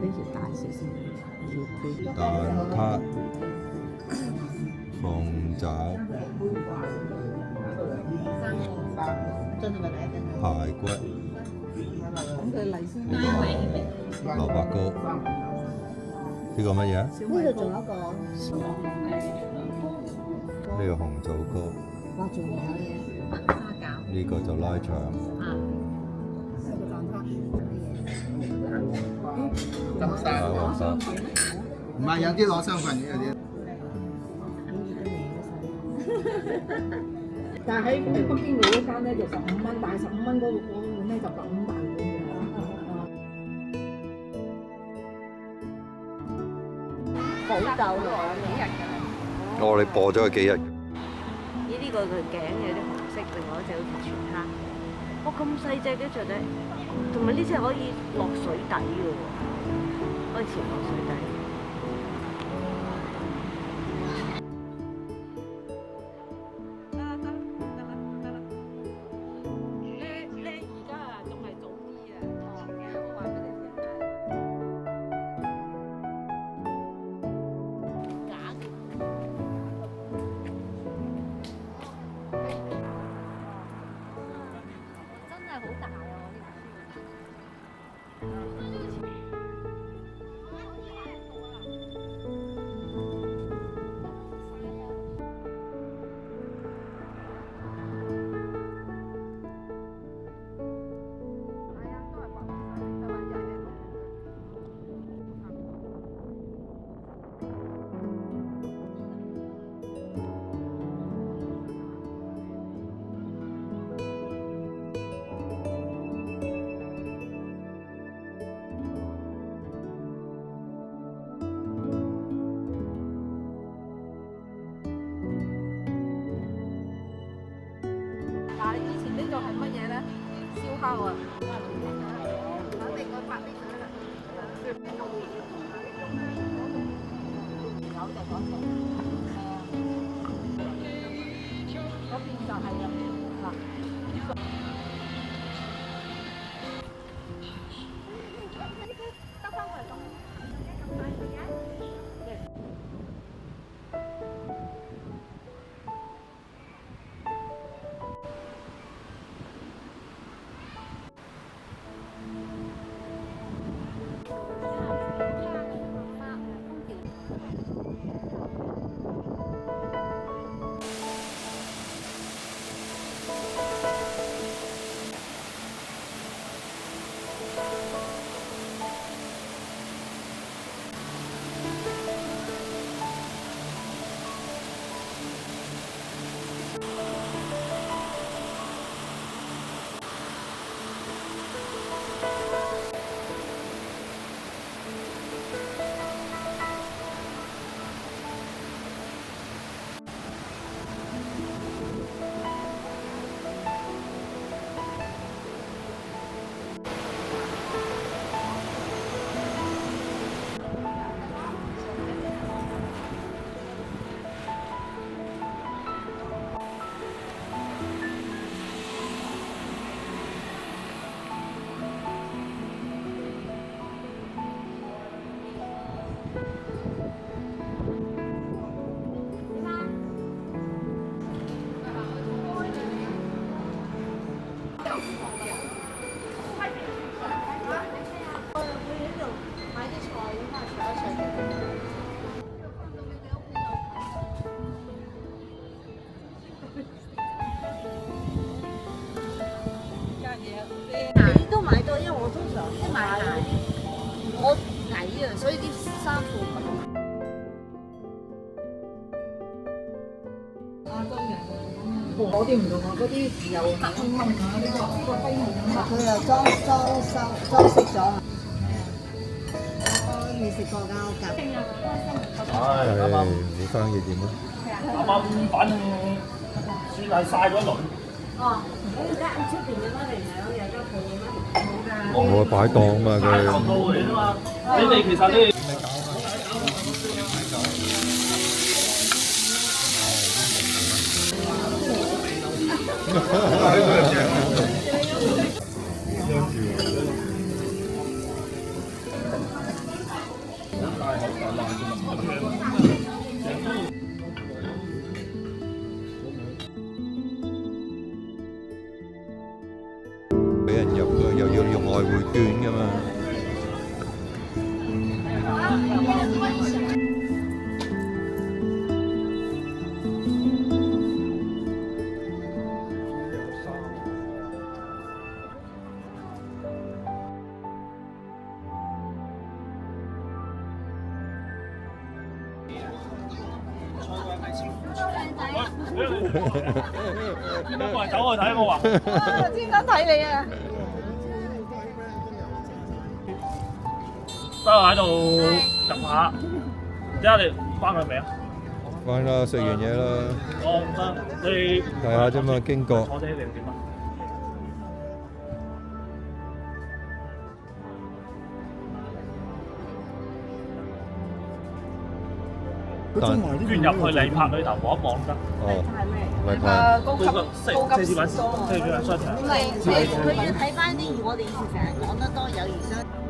俾條大少少，蛋撻、鳳爪、排骨，咁佢嚟先呢個蘿蔔糕，呢個乜嘢啊？呢度仲有一個，呢個紅棗糕，哇，仲有嘢，呢個就拉腸。黃沙，唔係有啲攞雙份嘅有啲。但係喺北京路嗰間咧就15蚊，但係15蚊嗰個碗咧就5大碗嘅。好夠耐幾日㗎？我哋播咗佢幾日？咦？呢個佢頸有啲紅色，另外一隻好似全黑。哇！咁細隻嘅雀仔，同埋呢隻可以落水底嘅喎，可以潛落水底。嗱，以前呢度係乜嘢咧？燒烤啊！肯定個拍啲水啦。有就嗰隻，嗰邊就係啦。嗱。得翻過嚟咁。你都買到，因為我通常都買鞋，我矮啊，所以啲衫褲咁。嗰啲唔同啊，嗰啲又黑掹掹啊，呢個飛毛啊，佢又裝飾咗啊。我未食過㗎，我夾。係冇生意點啊？啱啱反正算係曬咗一輪。哦，你間出邊嘅咩？定係有間鋪嘅咩？冇㗎。我擺檔啊嘛擺檔佢。鋪嚟啫嘛。你哋其實你。來回券㗎嘛。邊個過嚟走去睇我話？專登睇你啊！得喺度入下，睇下你翻去未啊？翻啦，食完嘢啦，我唔得，你睇下啫嘛，經過。坐車定點啊？但捐入去禮拍裏頭望一望得。哦，禮拍。高級奢侈品商場。唔係，佢要睇翻啲我哋以前成日講得多友誼商。